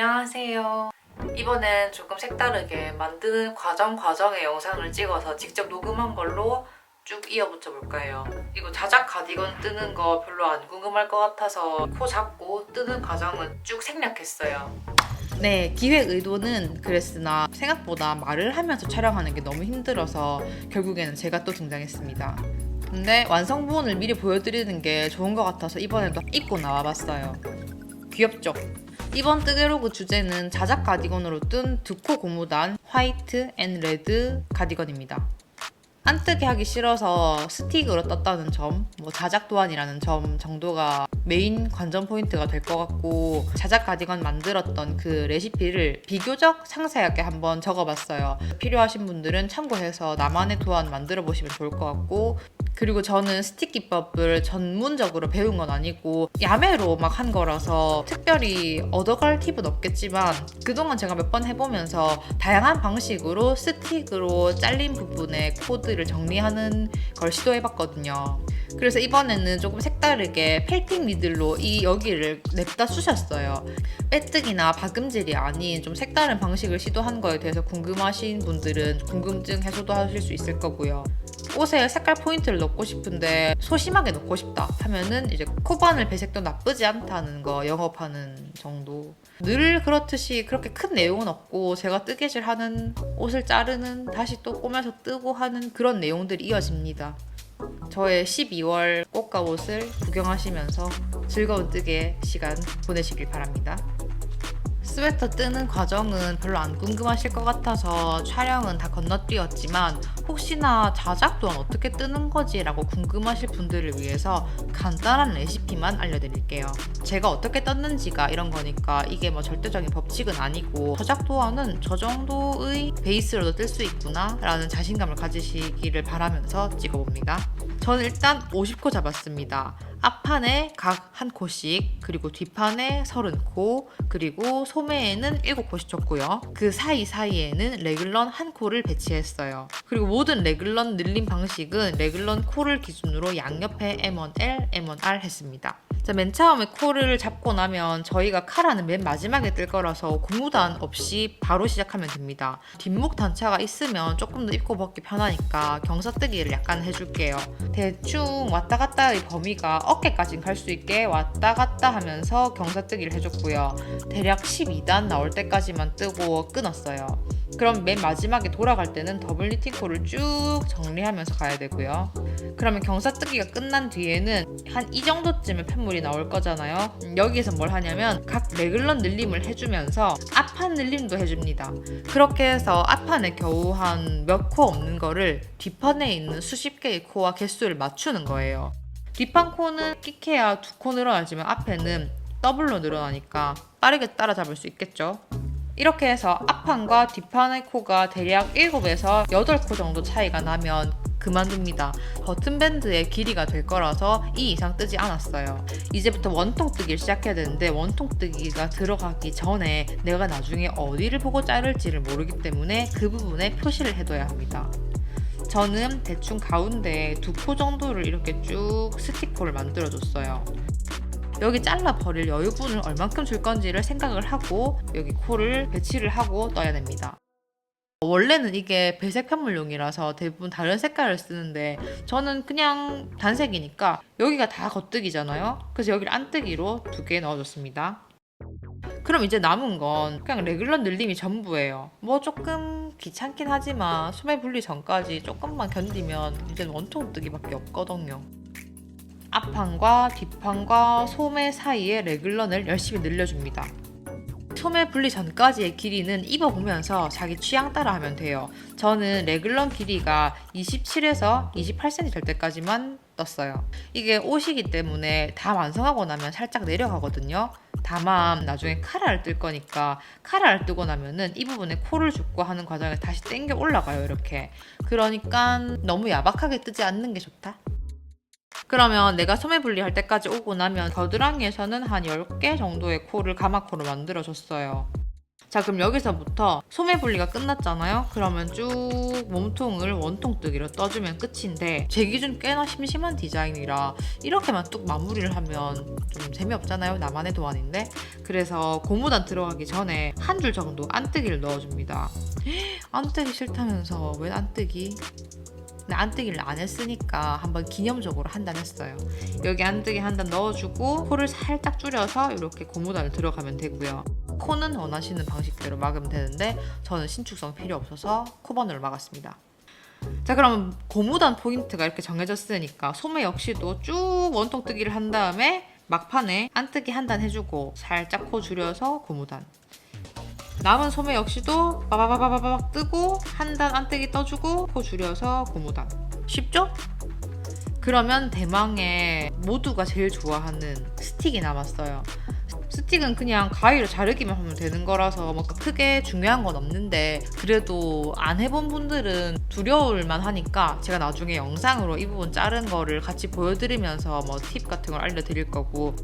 안녕하세요. 이번엔 조금 색다르게 만드는 과정의 영상을 찍어서 직접 녹음한 걸로 쭉 이어붙여 볼 거예요. 이거 자작 가디건 뜨는 거 별로 안 궁금할 것 같아서 코 잡고 뜨는 과정은 쭉 생략했어요. 네, 기획 의도는 그랬으나 생각보다 말을 하면서 촬영하는 게 너무 힘들어서 결국에는 제가 또 등장했습니다. 근데 완성본을 미리 보여드리는 게 좋은 것 같아서 이번에도 입고 나와봤어요. 귀엽죠? 이번 뜨개로그 주제는 자작 가디건으로 뜬 두코 고무단 화이트 앤 레드 가디건입니다. 안 뜨게 하기 싫어서 스틱으로 떴다는 점, 자작 도안이라는 점 정도가 메인 관전 포인트가 될 것 같고, 자작 가디건 만들었던 그 레시피를 비교적 상세하게 한번 적어봤어요. 필요하신 분들은 참고해서 나만의 도안 만들어 보시면 좋을 것 같고, 그리고 저는 스틱 기법을 전문적으로 배운 건 아니고 야매로 막 한 거라서 특별히 얻어갈 팁은 없겠지만, 그동안 제가 몇 번 해보면서 다양한 방식으로 스틱으로 잘린 부분에 코드를 정리하는 걸 시도해봤거든요. 그래서 이번에는 조금 색다르게 펠팅 니들로 이 여기를 냅다 쑤셨어요. 빼뜨기나 박음질이 아닌 좀 색다른 방식을 시도한 거에 대해서 궁금하신 분들은 궁금증 해소도 하실 수 있을 거고요. 옷에 색깔 포인트를 넣고 싶은데 소심하게 넣고 싶다 하면은 이제 코바늘 배색도 나쁘지 않다는 거 영업하는 정도. 늘 그렇듯이 그렇게 큰 내용은 없고 제가 뜨개질 하는, 옷을 자르는, 다시 또 꼬매서 뜨고 하는 그런 내용들이 이어집니다. 저의 12월 꽃가옷을 구경하시면서 즐거운 뜨개 시간 보내시길 바랍니다. 스웨터 뜨는 과정은 별로 안 궁금하실 것 같아서 촬영은 다 건너뛰었지만, 혹시나 자작 도안 어떻게 뜨는 거지 라고 궁금하실 분들을 위해서 간단한 레시피만 알려드릴게요. 제가 어떻게 떴는지가 이런 거니까 이게 절대적인 법칙은 아니고, 자작 도안은 저 정도의 베이스로도 뜰 수 있구나 라는 자신감을 가지시기를 바라면서 찍어봅니다. 저는 일단 50코 잡았습니다. 앞판에 각 한 코씩, 그리고 뒷판에 30코, 그리고 소매에는 7코씩 줬고요. 그 사이사이에는 레글런 한 코를 배치했어요. 그리고 모든 레글런 늘림 방식은 레글런 코를 기준으로 양옆에 M1L, M1R 했습니다. 자, 맨 처음에 코를 잡고 나면 저희가 카라는 맨 마지막에 뜰 거라서 고무단 없이 바로 시작하면 됩니다. 뒷목 단차가 있으면 조금 더 입고 벗기 편하니까 경사뜨기를 약간 해줄게요. 대충 왔다 갔다의 범위가 어깨까지 갈 수 있게 왔다 갔다 하면서 경사뜨기를 해줬고요. 대략 12단 나올 때까지만 뜨고 끊었어요. 그럼 맨 마지막에 돌아갈 때는 더블 니팅코를 쭉 정리하면서 가야 되고요. 그러면 경사뜨기가 끝난 뒤에는 한 이 정도쯤의 팻물이 나올 거잖아요. 여기에서 뭘 하냐면 각 레글런 늘림을 해주면서 앞판 늘림도 해줍니다. 그렇게 해서 앞판에 겨우 한 몇 코 없는 거를 뒷판에 있는 수십 개의 코와 개수를 맞추는 거예요. 뒷판 코는 끼케야 2코 늘어나지만 앞에는 더블로 늘어나니까 빠르게 따라잡을 수 있겠죠. 이렇게 해서 앞판과 뒷판의 코가 대략 7에서 8코 정도 차이가 나면 그만둡니다. 버튼밴드의 길이가 될 거라서 이 이상 뜨지 않았어요. 이제부터 원통 뜨기를 시작해야 되는데, 원통 뜨기가 들어가기 전에 내가 나중에 어디를 보고 자를지를 모르기 때문에 그 부분에 표시를 해둬야 합니다. 저는 대충 가운데에 2코 정도를 이렇게 쭉 스티코를 만들어줬어요. 여기 잘라버릴 여유분을 얼만큼 줄 건지를 생각을 하고 여기 코를 배치를 하고 떠야 됩니다. 원래는 이게 배색 편물용이라서 대부분 다른 색깔을 쓰는데 저는 그냥 단색이니까 여기가 다 겉뜨기잖아요. 그래서 여기를 안뜨기로 2개 넣어줬습니다. 그럼 이제 남은 건 그냥 레귤러 늘림이 전부예요. 조금 귀찮긴 하지만 소매 분리 전까지 조금만 견디면 이제 원통 뜨기밖에 없거든요. 앞판과 뒷판과 소매 사이에 레귤런을 열심히 늘려줍니다. 소매 분리 전까지의 길이는 입어보면서 자기 취향 따라 하면 돼요. 저는 레귤런 길이가 27에서 28cm 될 때까지만 떴어요. 이게 옷이기 때문에 다 완성하고 나면 살짝 내려가거든요. 다만 나중에 카라를 뜰 거니까 카라를 뜨고 나면은 이 부분에 코를 줍고 하는 과정에 다시 당겨 올라가요. 이렇게. 그러니까 너무 야박하게 뜨지 않는 게 좋다. 그러면 내가 소매 분리할 때까지 오고 나면 겨드랑이에서는 한 10개 정도의 코를 가마코로 만들어줬어요. 자, 그럼 여기서부터 소매 분리가 끝났잖아요. 그러면 쭉 몸통을 원통뜨기로 떠주면 끝인데 제 기준 꽤나 심심한 디자인이라 이렇게만 뚝 마무리를 하면 좀 재미없잖아요. 나만의 도안인데. 그래서 고무단 들어가기 전에 한 줄 정도 안뜨기를 넣어줍니다. 안뜨기 싫다면서 왜 안뜨기? 근데 안뜨기를 안 했으니까 한번 기념적으로 한 단 했어요. 여기 안뜨기 한 단 넣어주고 코를 살짝 줄여서 이렇게 고무단을 들어가면 되고요. 코는 원하시는 방식대로 막으면 되는데 저는 신축성 필요 없어서 코바늘로 막았습니다. 자, 그럼 고무단 포인트가 이렇게 정해졌으니까 소매 역시도 쭉 원통뜨기를 한 다음에 막판에 안뜨기 한 단 해주고 살짝 코 줄여서 고무단. 남은 소매 역시도 빠바바바바박 뜨고 한 단 안뜨기 떠주고 코 줄여서 고무단. 쉽죠? 그러면 대망의 모두가 제일 좋아하는 스틱이 남았어요. 스틱은 그냥 가위로 자르기만 하면 되는 거라서 뭐 크게 중요한 건 없는데 그래도 안 해본 분들은 두려울만 하니까 제가 나중에 영상으로 이 부분 자른 거를 같이 보여드리면서 뭐 팁 같은 걸 알려드릴 거고.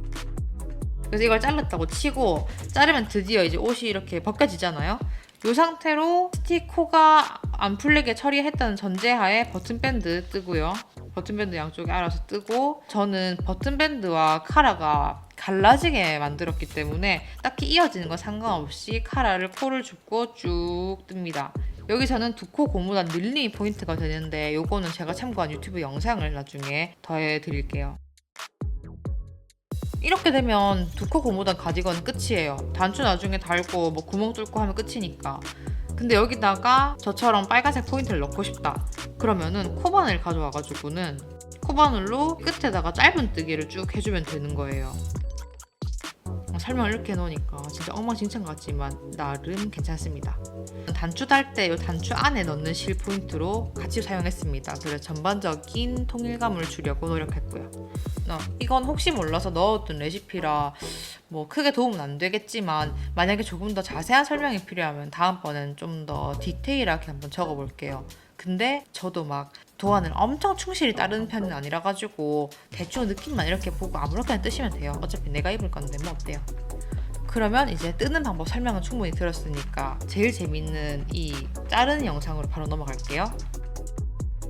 그래서 이걸 잘랐다고 치고 자르면 드디어 이제 옷이 이렇게 벗겨지잖아요. 이 상태로 스틱 코가 안 풀리게 처리했다는 전제하에 버튼밴드 뜨고요. 버튼밴드 양쪽에 알아서 뜨고 저는 버튼밴드와 카라가 갈라지게 만들었기 때문에 딱히 이어지는 건 상관없이 카라를 코를 줍고 쭉 뜹니다. 여기서는 두 코 고무단 늘림이 포인트가 되는데 요거는 제가 참고한 유튜브 영상을 나중에 더해드릴게요. 이렇게 되면 두 코 고무단 가디건 끝이에요. 단추 나중에 달고 뭐 구멍 뚫고 하면 끝이니까. 근데 여기다가 저처럼 빨간색 포인트를 넣고 싶다. 그러면은 코바늘 가져와가지고는 코바늘로 끝에다가 짧은 뜨기를 쭉 해주면 되는 거예요. 설명을 이렇게 해놓으니까 진짜 엉망진창 같지만 나름 괜찮습니다. 단추 달 때 이 단추 안에 넣는 실 포인트로 같이 사용했습니다. 그래서 전반적인 통일감을 주려고 노력했고요. 이건 혹시 몰라서 넣어둔 레시피라 뭐 크게 도움은 안 되겠지만 만약에 조금 더 자세한 설명이 필요하면 다음번엔 좀 더 디테일하게 한번 적어볼게요. 근데 저도 막 도안을 엄청 충실히 따르는 편은 아니라 가지고 대충 느낌만 이렇게 보고 아무렇게나 뜨시면 돼요. 어차피 내가 입을 건데 뭐 어때요? 그러면 이제 뜨는 방법 설명은 충분히 들었으니까 제일 재밌는 이 자르는 영상으로 바로 넘어갈게요.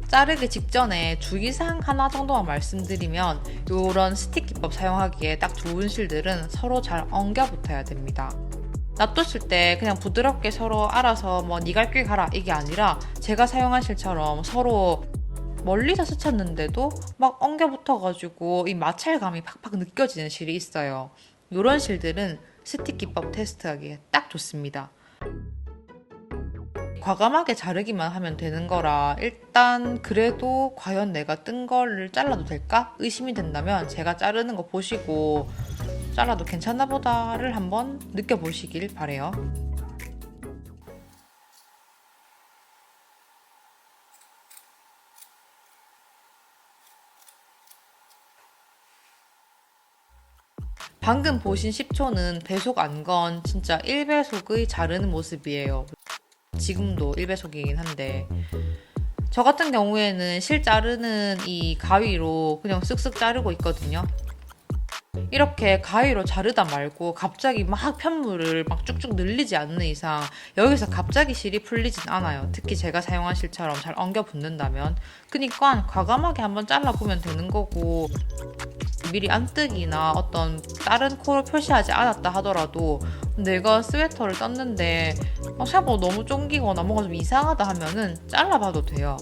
자르기 직전에 주의사항 하나 정도만 말씀드리면 이런 스틱 기법 사용하기에 딱 좋은 실들은 서로 잘 엉겨 붙어야 됩니다. 놔뒀을 때 그냥 부드럽게 서로 알아서 뭐 니 갈 길 가라 이게 아니라 제가 사용한 실처럼 서로 멀리서 스쳤는데도 막 엉겨 붙어가지고 이 마찰감이 팍팍 느껴지는 실이 있어요. 이런 실들은 스틱 기법 테스트하기에 딱 좋습니다. 과감하게 자르기만 하면 되는 거라 일단 그래도 과연 내가 뜬 거를 잘라도 될까? 의심이 된다면 제가 자르는 거 보시고 잘라도 괜찮나 보다를 한번 느껴보시길 바래요. 방금 보신 10초는 배속 안 건 진짜 1배속의 자르는 모습이에요. 지금도 1배속이긴 한데 저 같은 경우에는 실 자르는 이 가위로 그냥 쓱쓱 자르고 있거든요. 이렇게 가위로 자르다 말고 갑자기 막 편물을 막 쭉쭉 늘리지 않는 이상 여기서 갑자기 실이 풀리진 않아요. 특히 제가 사용한 실처럼 잘 엉겨 붙는다면. 그니까 과감하게 한번 잘라보면 되는 거고 미리 안뜨기나 어떤 다른 코를 표시하지 않았다 하더라도 내가 스웨터를 떴는데 생각보다 너무 쫑기거나 뭔가 좀 이상하다 하면은 잘라봐도 돼요.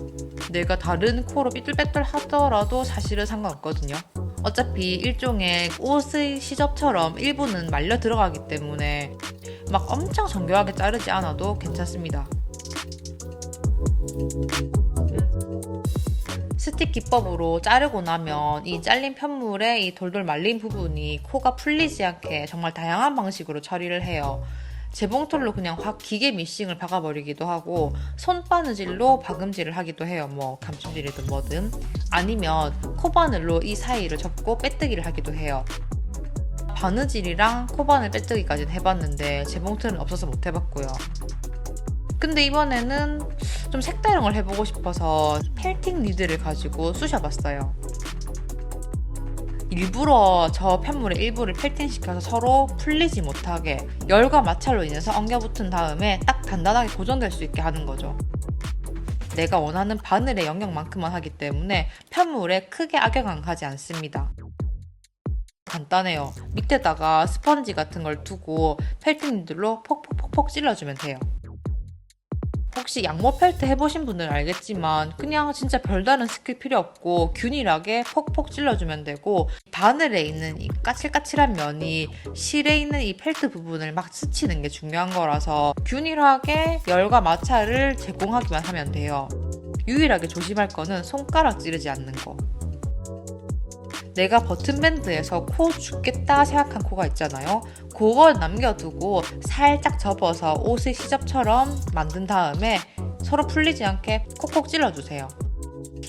내가 다른 코로 삐뚤빼뚤 하더라도 사실은 상관없거든요. 어차피 일종의 옷의 시접처럼 일부는 말려 들어가기 때문에 막 엄청 정교하게 자르지 않아도 괜찮습니다. 스틱 기법으로 자르고 나면 이 잘린 편물의 이 돌돌 말린 부분이 코가 풀리지 않게 정말 다양한 방식으로 처리를 해요. 재봉틀로 그냥 확 기계 미싱을 박아버리기도 하고 손바느질로 박음질을 하기도 해요. 뭐 감춤질이든 뭐든. 아니면 코바늘로 이 사이를 접고 빼뜨기를 하기도 해요. 바느질이랑 코바늘 빼뜨기까지는 해봤는데 재봉틀은 없어서 못 해봤고요. 근데 이번에는 좀 색다른 걸 해보고 싶어서 펠팅 니드를 가지고 쑤셔봤어요. 일부러 저 편물의 일부를 펠팅시켜서 서로 풀리지 못하게 열과 마찰로 인해서 엉겨붙은 다음에 딱 단단하게 고정될 수 있게 하는 거죠. 내가 원하는 바늘의 영역만큼만 하기 때문에 편물에 크게 악영향 가지 않습니다. 간단해요. 밑에다가 스펀지 같은 걸 두고 펠팅 니들로 폭폭폭폭 찔러주면 돼요. 혹시 양모 펠트 해보신 분들은 알겠지만 그냥 진짜 별다른 스킬 필요 없고 균일하게 폭폭 찔러주면 되고, 바늘에 있는 이 까칠까칠한 면이 실에 있는 이 펠트 부분을 막 스치는 게 중요한 거라서 균일하게 열과 마찰을 제공하기만 하면 돼요. 유일하게 조심할 거는 손가락 찌르지 않는 거. 내가 버튼밴드에서 코 죽겠다 생각한 코가 있잖아요. 그걸 남겨두고 살짝 접어서 옷의 시접처럼 만든 다음에 서로 풀리지 않게 콕콕 찔러주세요.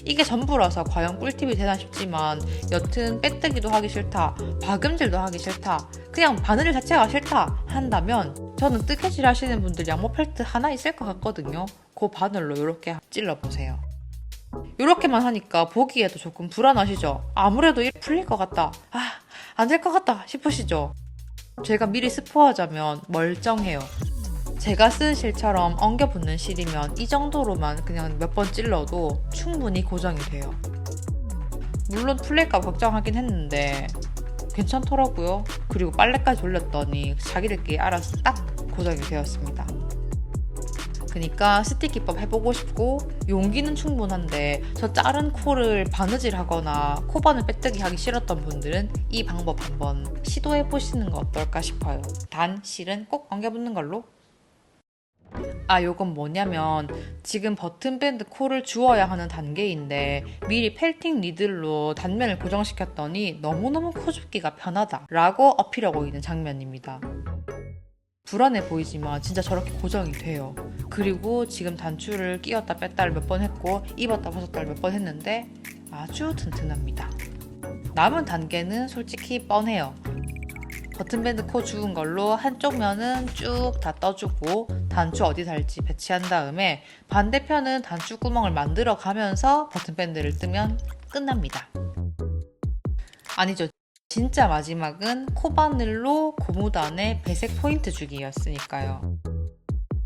이게 전부라서 과연 꿀팁이 되나 싶지만, 여튼 빼뜨기도 하기 싫다, 박음질도 하기 싫다, 그냥 바늘 자체가 싫다 한다면 저는 뜨개질 하시는 분들 양모 펠트 하나 있을 것 같거든요. 그 바늘로 이렇게 찔러보세요. 이렇게만 하니까 보기에도 조금 불안하시죠? 아무래도 이렇게 풀릴 것 같다, 안 될 것 같다 싶으시죠? 제가 미리 스포하자면 멀쩡해요. 제가 쓴 실처럼 엉겨붙는 실이면 이 정도로만 그냥 몇 번 찔러도 충분히 고정이 돼요. 물론 풀릴까 걱정하긴 했는데 괜찮더라고요. 그리고 빨래까지 돌렸더니 자기들끼리 알아서 딱 고정이 되었습니다. 그러니까 스티키법 해보고 싶고 용기는 충분한데 저 자른 코를 바느질 하거나 코바늘 빼뜨기 하기 싫었던 분들은 이 방법 한번 시도해보시는 거 어떨까 싶어요. 단 실은 꼭 엉겨붙는 걸로. 요건 뭐냐면 지금 버튼밴드 코를 주어야 하는 단계인데 미리 펠팅 니들로 단면을 고정시켰더니 너무너무 코 줍기가 편하다 라고 어필하고 있는 장면입니다. 불안해 보이지만 진짜 저렇게 고정이 돼요. 그리고 지금 단추를 끼웠다 뺐다를 몇 번 했고 입었다 벗었다를 몇 번 했는데 아주 튼튼합니다. 남은 단계는 솔직히 뻔해요. 버튼밴드 코 주운 걸로 한쪽 면은 쭉 다 떠주고 단추 어디 달지 배치한 다음에 반대편은 단추 구멍을 만들어 가면서 버튼밴드를 뜨면 끝납니다. 아니죠. 진짜 마지막은 코바늘로 고무단에 배색 포인트 주기였으니까요.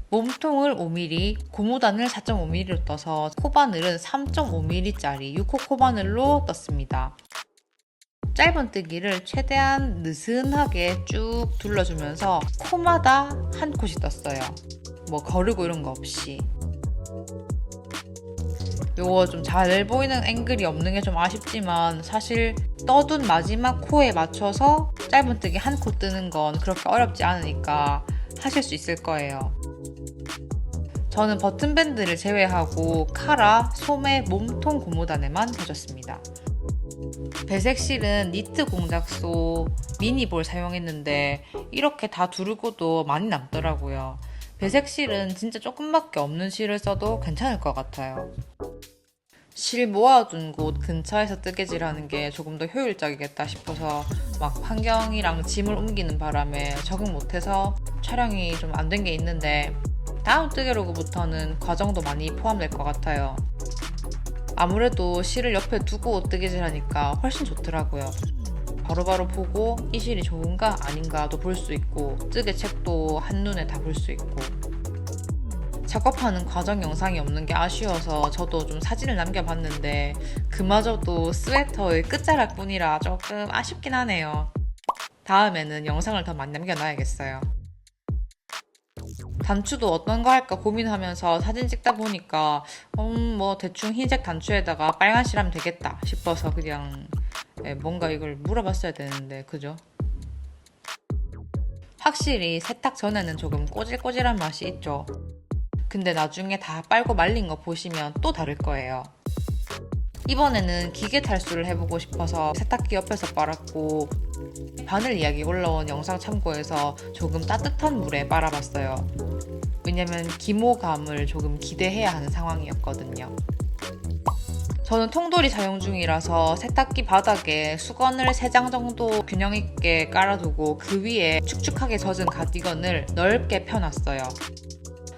몸통을 5mm, 고무단을 4.5mm로 떠서 코바늘은 3.5mm짜리 6호 코바늘로 떴습니다. 짧은 뜨기를 최대한 느슨하게 쭉 둘러주면서 코마다 한 콧이 떴어요. 뭐 거르고 이런 거 없이. 요거 좀 잘 보이는 앵글이 없는 게 좀 아쉽지만 사실 떠둔 마지막 코에 맞춰서 짧은 뜨기 한 코 뜨는 건 그렇게 어렵지 않으니까 하실 수 있을 거예요. 저는 버튼밴드를 제외하고 카라, 소매, 몸통 고무단에만 해줬습니다. 배색실은 니트 공작소 미니볼 사용했는데 이렇게 다 두르고도 많이 남더라고요. 배색실은 진짜 조금밖에 없는 실을 써도 괜찮을 것 같아요. 실 모아둔 곳 근처에서 뜨개질하는 게 조금 더 효율적이겠다 싶어서 막 환경이랑 짐을 옮기는 바람에 적응 못해서 촬영이 좀 안 된 게 있는데 다음 뜨개로그부터는 과정도 많이 포함될 것 같아요. 아무래도 실을 옆에 두고 뜨개질하니까 훨씬 좋더라고요. 바로바로 보고 이 실이 좋은가 아닌가도 볼 수 있고 뜨개책도 한눈에 다 볼 수 있고. 작업하는 과정 영상이 없는 게 아쉬워서 저도 좀 사진을 남겨봤는데 그마저도 스웨터의 끝자락뿐이라 조금 아쉽긴 하네요. 다음에는 영상을 더 많이 남겨놔야겠어요. 단추도 어떤 거 할까 고민하면서 사진 찍다 보니까 뭐 대충 흰색 단추에다가 빨간 실 하면 되겠다 싶어서 그냥 뭔가 이걸 물어봤어야 되는데 그죠? 확실히 세탁 전에는 조금 꼬질꼬질한 맛이 있죠. 근데 나중에 다 빨고 말린 거 보시면 또 다를 거예요. 이번에는 기계 탈수를 해보고 싶어서 세탁기 옆에서 빨았고 바늘 이야기 올라온 영상 참고해서 조금 따뜻한 물에 빨아봤어요. 왜냐면 기모감을 조금 기대해야 하는 상황이었거든요. 저는 통돌이 사용 중이라서 세탁기 바닥에 수건을 3장 정도 균형 있게 깔아두고 그 위에 축축하게 젖은 가디건을 넓게 펴놨어요.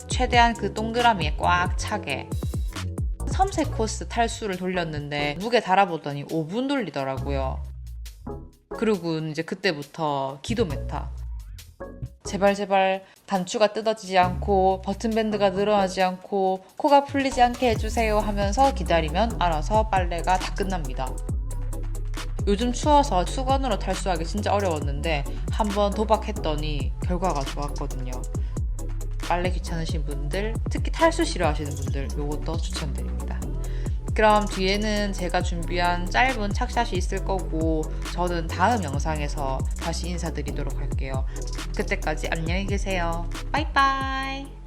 최대한 그 동그라미에 꽉 차게. 섬세 코스 탈수를 돌렸는데 무게 달아보더니 5분 돌리더라고요. 그리고 이제 그때부터 기도 메타. 제발 단추가 뜯어지지 않고 버튼밴드가 늘어나지 않고 코가 풀리지 않게 해주세요 하면서 기다리면 알아서 빨래가 다 끝납니다. 요즘 추워서 수건으로 탈수하기 진짜 어려웠는데 한번 도박했더니 결과가 좋았거든요. 빨래 귀찮으신 분들, 특히 탈수 싫어하시는 분들 요것도 추천드립니다. 그럼 뒤에는 제가 준비한 짧은 착샷이 있을 거고 저는 다음 영상에서 다시 인사드리도록 할게요. 그때까지 안녕히 계세요. 빠이빠이.